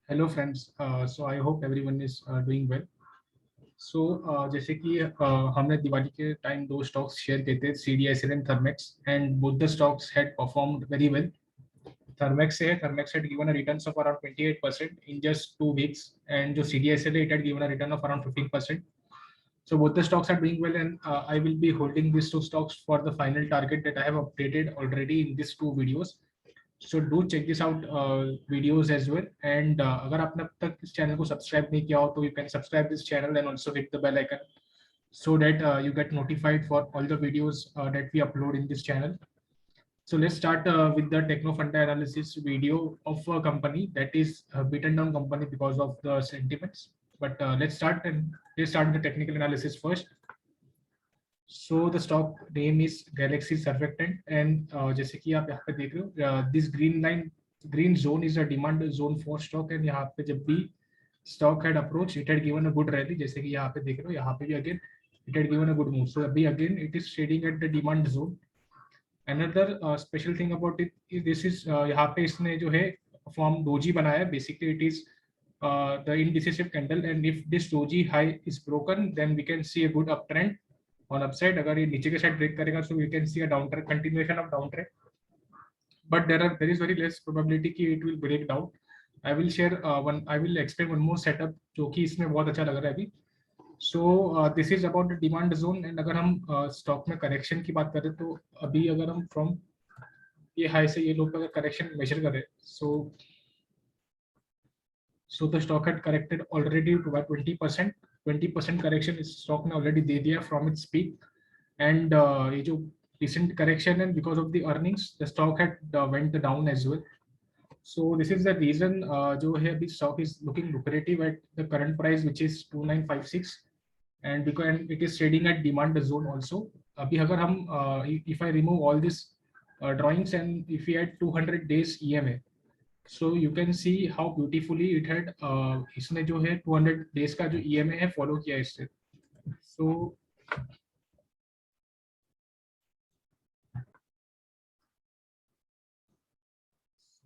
Hello friends, so I hope everyone is doing well. So जैसे कि हमने दिवाली के टाइम दो स्टॉक्स शेयर किए थे, CDSL and Thermax, and both the stocks had performed very well. Thermex had given a returns of around 28% in just 2 weeks, and जो CDSL it had given a return of around 15%. So both the stocks are doing well, and I will be holding these two stocks for the final target that I have updated already in these two videos. So do check this out videos as well. And अगर आपने अब तक इस channel को subscribe नहीं किया हो तो you can subscribe this channel and also hit the bell icon so that you get notified for all the videos that we upload in this channel. So let's start with the techno funda analysis video of a company that is beaten down company because of the sentiments. But let's start with the technical analysis first. So the stock name is Galaxy Surfactant, and जैसे कि आप यहाँ पे देख रहे हो, this green zone is a demand zone for stock, and यहाँ पे जब भी stock had approached, it had given a good rally. जैसे कि यहाँ पे देख रहे हो, यहाँ पे भी again it had given a good move. So अभी again it is trading at the demand zone. Another special thing about it is this is यहाँ पे इसने जो है form doji बनाया है. Basically it is the indecisive candle, and if this doji high is broken, then we can see a good uptrend on upside. अगर ये नीचे के साइड ब्रेक करेगा, so we can see a downtrend, continuation of downtrend, but there is very less probability कि it will break down. I will explain one more setup जो कि इसमें बहुत अच्छा लग रहा है अभी. So this is about the demand zone, and अगर हम स्टॉक में करेक्शन की बात करें तो अभी अगर हम फ्रॉम ये हाई से ये लो पे अगर करेक्शन मेजर करें, so the stock had corrected already to about 20%. 20% correction इस स्टॉक ने ऑलरेडी दे दिया from its peak, and ये जो recent correction, and because of the earnings the stock had went down as well. So this is the reason जो है अभी stock is looking lucrative at the current price, which is 2956, and because it is trading at demand zone also. अभी अगर हम if I remove all these drawings and if we add 200 days EMA, so you can see how beautifully it had इसने जो है 200 days का जो EMA है follow किया इससे. So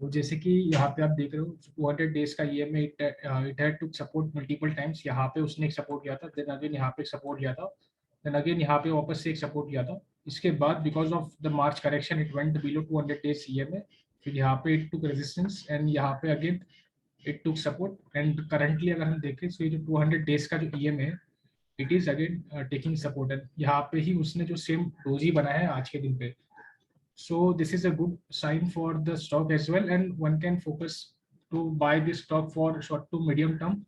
तो जैसे कि यहाँ पे आप देख रहे हो 200 डेज का EMA it had to support multiple times. यहाँ पे उसने एक सपोर्ट लिया था, देन अगेन यहाँ पे एक सपोर्ट लिया था, देन अगेन यहाँ पे वापस से एक सपोर्ट लिया था. इसके बाद because of the March correction it went below 200 days EMA. फिर यहाँ पे इट टुक रेजिस्टेंस, एंड यहाँ पे again it took support, and currently अगर हम देखें तो ये जो 200 डेज का जो EMA है it is again taking support, and यहाँ पे ही उसने जो सेम डोजी बनाया है आज के दिन पे. So this is a good sign for the stock as well, and one can focus to buy this stock for short to medium term.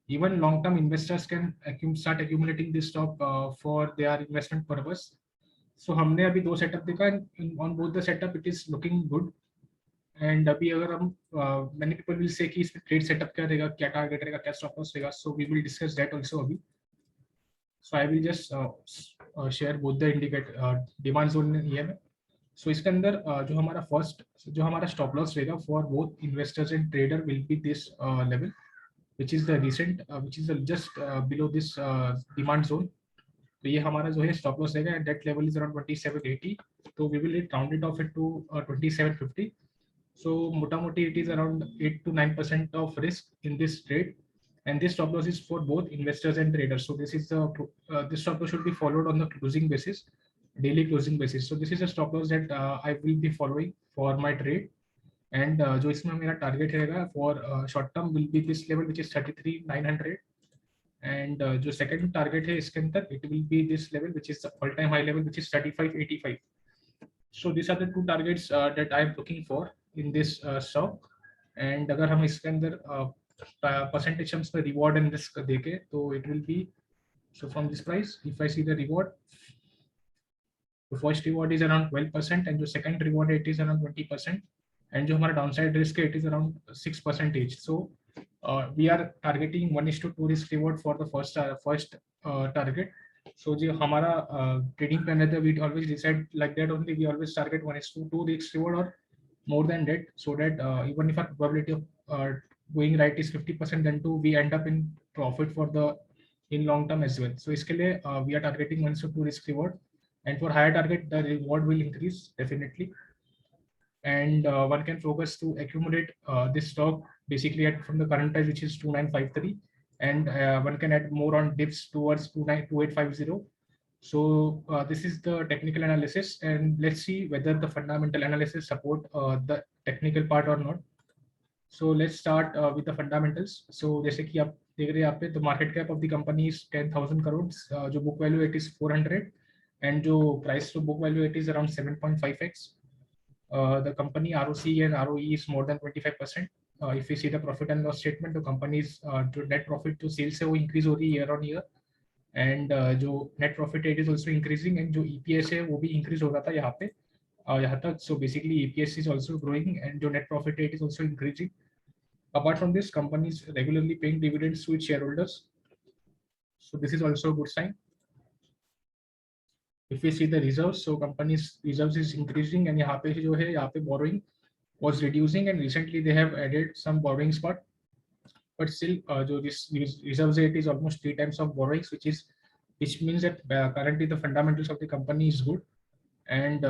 Even long term investors can start accumulating this stock for their investment purpose. So हमने अभी दो setup देखा, on both the setup it is looking good. And अभी अगर हम many people will say कि इसमें trade setup क्या रहेगा, क्या target रहेगा, क्या stop loss रहेगा, so we will discuss that also अभी. So I will just share both the indicator demand zone and EMA. सो इसके अंदर जो हमारा स्टॉप लॉस रहेगा for both investors and trader will be this level, which is the recent which is just below this demand zone. तो ये हमारा जो है स्टॉप लॉस रहेगा, and that level is around 2780. तो we will round it off it to 2750. So मोटा मोटी it is around 8 to 9% of risk in this trade, and this stop loss is for both investors and traders. So this is this stop loss should be followed on the closing basis, daily closing basis. So this is a stop loss that I will be following for my trade, and जो इसमें मेरा target रहेगा for short term will be this level which is 33,900, and जो second target है इसके अंदर it will be this level which is the all time high level which is 3585. So these are the two targets that I am looking for in this stock. And अगर हम इसके अंदर percentage terms में reward and risk देखें तो it will be, so from this price if I see the reward, the first reward is around 12%, and the second reward it is around 20%, and जो हमारा downside risk है it is around 6% each. So we are targeting 1:2 risk reward for the first target. So जो हमारा trading plan रहता है we always decide like that only. We always target 1:2 risk reward or more than that, so that even if our probability of going right is 50%, then too we end up in profit for the in long term as well. So इसके लिए we are targeting 1:2 risk reward, and for higher target the reward will increase definitely. and one can focus to accumulate this stock basically at from the current price, which is 2953, and one can add more on dips towards 2850. So this is the technical analysis, and let's see whether the fundamental analysis support the technical part or not. So let's start with the fundamentals. So जैसे कि आप देख रहे हैं यहाँ पे the market cap of the company is 10,000 crores, जो book value it is 400, and जो price to book value it is around 7.5x. The company ROC and ROE is more than 25%. If you see the profit and loss statement, the company's net profit to sales है वो increase हो रही है year on year, and जो net profit it is also increasing, and जो EPS है वो भी increase हो रहा था यहाँ पे यहाँ तक. So basically EPS is also growing, and जो net profit rate is also increasing. Apart from this, company is regularly paying dividends to its shareholders. So this is also a good sign. If we see the reserves, so company's reserves is increasing, and यहाँ पे जो है यहाँ पे borrowing was reducing, and recently they have added some borrowings part. But still, this reserves rate is almost 3 times of borrowings, which means that currently the fundamentals of the company is good, and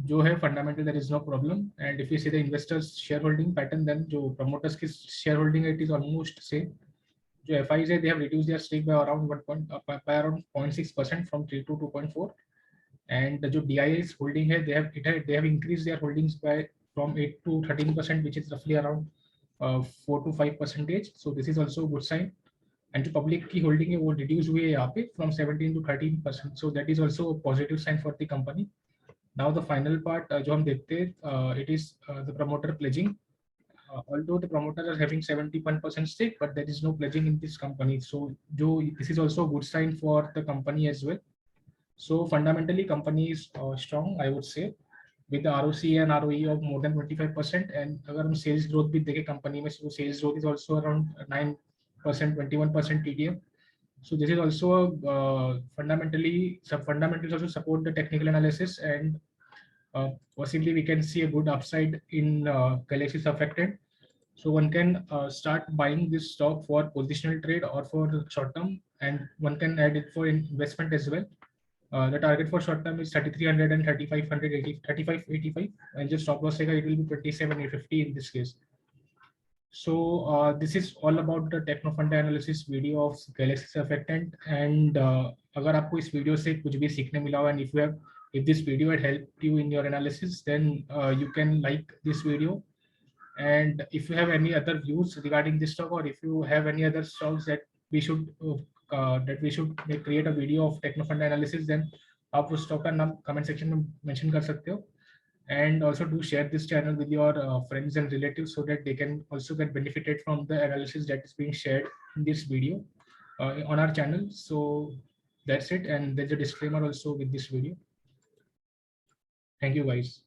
जो है fundamental there is no problem. And if you see the investors shareholding pattern, then जो promoters की shareholding it is almost same. जो FIs है they have reduced their stake by around 0.6% from 3 to 2.4, and जो DIS holding है they have increased their holdings by from 8 to 13%, which is roughly around 4 to 5%. So this is also a good sign. And जो public की holding है वो reduce हुई है यहाँ पे from 17 to 13%. So that is also a positive sign for the company. Now the final part जो हम देखते हैं it is the promoter pledging. Although the promoters are having 71% stake, but there is no pledging in this company. So this is also a good sign for the company as well. So fundamentally, company is strong, I would say, with the ROC and ROE of more than 25%. And अगर हम sales growth भी देखें company में, so sales growth is also around 9%, 21% TTM. So this is also fundamentally, some fundamentals also support the technical analysis, and possibly we can see a good upside in Galaxy Surfactant. So one can start buying this stock for positional trade or for short term, and one can add it for investment as well. The target for short term is 3,300 and 3,585, and just stop loss it will be 27,850 in this case. So this is all about the techno fund analysis video of Galaxy Surfactant. And अगर आपको इस video से कुछ भी सीखने मिला हो, and if this video had helped you in your analysis, then you can like this video. And if you have any other views regarding this stock, or if you have any other stocks that we should create a video of techno fund analysis, then आप उस stock का नाम comment section में mention कर सकते हो. And also do share this channel with your friends and relatives, so that they can also get benefited from the analysis that is being shared in this video on our channel. So that's it, and there's a disclaimer also with this video. Thank you guys.